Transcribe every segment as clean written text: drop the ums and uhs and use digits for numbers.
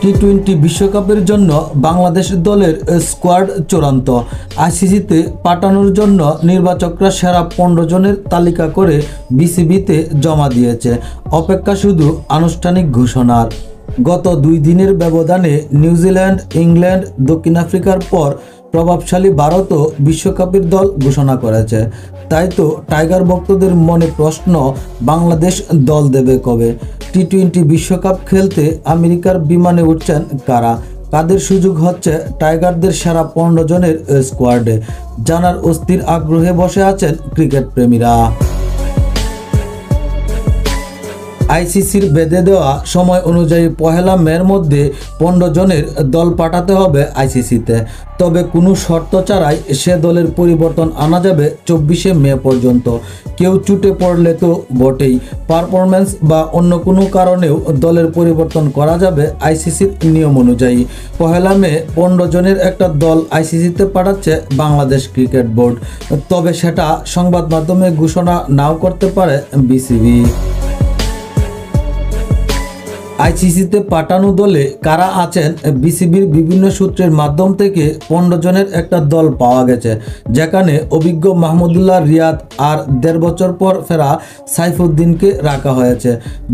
টি-20 বিশ্বকাপের জন্য বাংলাদেশ দলের স্কোয়াড চূড়ান্ত। আইসিসিতে পাঠানোর জন্য নির্বাচকরা সেরা 15 জনের তালিকা করে বিসিবিতে জমা দিয়েছে। অপেক্ষা শুধু আনুষ্ঠানিক ঘোষণার। গত 2 দিনের ব্যবধানে নিউজিল্যান্ড, ইংল্যান্ড, দক্ষিণ আফ্রিকার পর প্রভাবশালী ভারতও বিশ্বকাপের দল ঘোষণা করেছে। তাই তো টাইগার ভক্তদের মনে প্রশ্ন, বাংলাদেশ দল দেবে কবে? টি-20 বিশ্বকাপ খেলতে আমেরিকার বিমানে উঠছেন কারা? কাদের সুযোগ হচ্ছে টাইগারদের সেরা 15 জনের স্কোয়াডে? জানার অস্থির আগ্রহে বসে আছেন ক্রিকেট প্রেমীরা। আইসিসির বেঁধে দেওয়া সময় অনুযায়ী 1 মের মধ্যে 15 জনের দল পাঠাতে হবে আইসিসিতে। তবে কোনো শর্ত ছাড়াই সে দলের পরিবর্তন আনা যাবে 24 মে পর্যন্ত। কেউ চুটে পড়লে তো বটেই, পারফরম্যান্স বা অন্য কোনো কারণেও দলের পরিবর্তন করা যাবে আইসিসির নিয়ম অনুযায়ী। 1 মে 15 জনের একটা দল আইসিসিতে পাঠাচ্ছে বাংলাদেশ ক্রিকেট বোর্ড। তবে সেটা সংবাদ মাধ্যমে ঘোষণা নাও করতে পারে বিসিবি। আইসিসিতে পাঠানো দলে কারা আছেন? বিসিবির বিভিন্ন সূত্রের মাধ্যম থেকে 15 জনের একটা দল পাওয়া গেছে, যেখানে অভিজ্ঞ মাহমুদুল্লাহ রিয়াদ আর 1.5 বছর পর ফেরা সাইফুদ্দিনকে রাখা হয়েছে।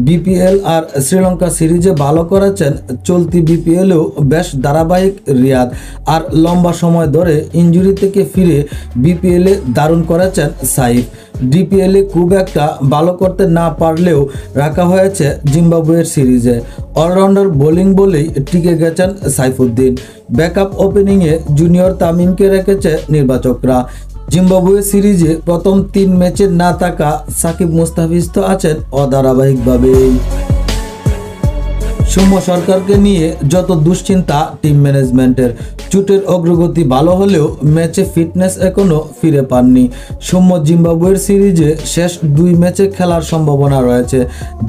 বিপিএল আর শ্রীলঙ্কা সিরিজে ভালো করেছেন, চলতি বিপিএলেও বেশ ধারাবাহিক রিয়াদ, আর লম্বা সময় ধরে ইনজুরি থেকে ফিরে বিপিএলে দারুণ করেছেন সাইফ। ডিপিএলে খুব একটা ভালো করতে না পারলেও রাখা হয়েছে জিম্বাবুয়ের সিরিজে। অলরাউন্ডার বোলিং বলেই টিকে গেছেন সাইফুদ্দিন। ব্যাকআপ ওপেনিংয়ে জুনিয়র তামিমকে রেখেছে নির্বাচকরা। জিম্বাবুয়ে সিরিজে প্রথম 3 ম্যাচে না থাকা সাকিব মুস্তাফিজ তো আছেন অধারাবাহিকভাবেই। সৌম্য সরকারকে নিয়ে যত দুশ্চিন্তা টিম ম্যানেজমেন্টের। চোটের অগ্রগতি ভালো হলেও ম্যাচে ফিটনেস এখনও ফিরে পাননি সৌম্য। জিম্বাবুয়ের সিরিজে শেষ 2 ম্যাচে খেলার সম্ভাবনা রয়েছে।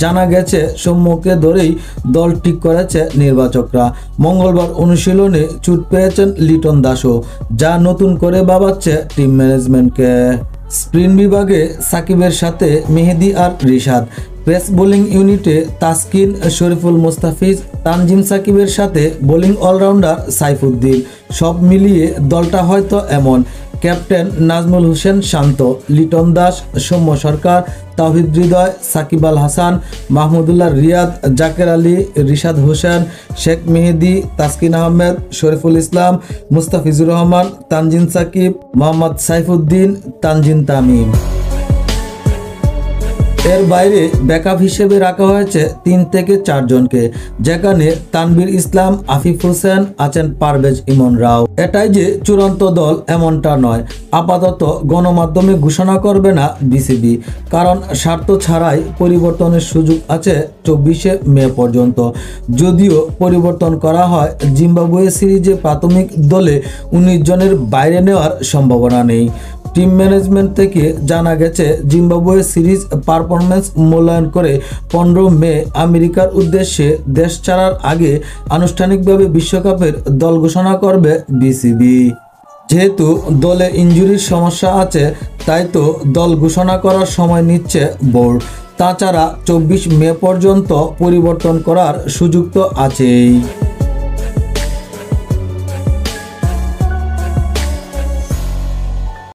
জানা গেছে সৌম্যকে ধরেই দল ঠিক করেছে নির্বাচকরা। মঙ্গলবার অনুশীলনে চোট পেয়েছেন লিটন দাসও, যা নতুন করে ভাবাচ্ছে টিম ম্যানেজমেন্টকে। স্পিন বিভাগে সাকিবের সাথে মেহেদী আর রিশাদ। পেস বোলিং ইউনিটে তাসকিন, শরীফুল মুস্তাফিজ, তানজিম সাকিবের সাথে বোলিং অলরাউন্ডার সাইফুদ্দিন। সব মিলিয়ে দলটা হয়তো এমন: ক্যাপ্টেন নাজমুল হোসেন শান্ত, লিটন দাস, সৌম্য সরকার, তাওহিদ হৃদয়, সাকিব আল হাসান, মাহমুদুল্লাহ রিয়াদ, জাকের আলী, রিশাদ হোসেন, শেখ মেহেদী, তাসকিন আহমেদ, শরীফুল ইসলাম, মুস্তাফিজুর রহমান, তানজিম সাকিব, মোহাম্মদ সাইফুদ্দিন, তানজিম তামিম। এর বাইরে ব্যাকআপ হিসেবে রাখা হয়েছে 3 থেকে 4 জনকে, যেখানে তানভীর ইসলাম, আফিফ হোসেন আছেন, পারভেজ ইমন রাও। এটাই যে চূড়ান্ত দল এমনটা নয়। আপাতত গণমাধ্যমে ঘোষণা করবে না বিসিবি, কারণ স্বার্থ ছাড়াই পরিবর্তনের সুযোগ আছে 24 মে পর্যন্ত। যদিও পরিবর্তন করা হয়, জিম্বাবুয়ে সিরিজে প্রাথমিক দলে 19 জনের বাইরে নেওয়ার সম্ভাবনা নেই। টিম ম্যানেজমেন্ট থেকে জানা গেছে, জিম্বাবুয়ে সিরিজ পারফরম্যান্স মূল্যায়ন করে 15 মে আমেরিকার উদ্দেশ্যে দেশ ছাড়ার আগে আনুষ্ঠানিকভাবে বিশ্বকাপের দল ঘোষণা করবে বিসিবি। যেহেতু দলে ইনজুরির সমস্যা আছে, তাই তো দল ঘোষণা করার সময় নিচ্ছে বোর্ড। তাছাড়া 24 মে পর্যন্ত পরিবর্তন করার সুযোগ তো আছেই।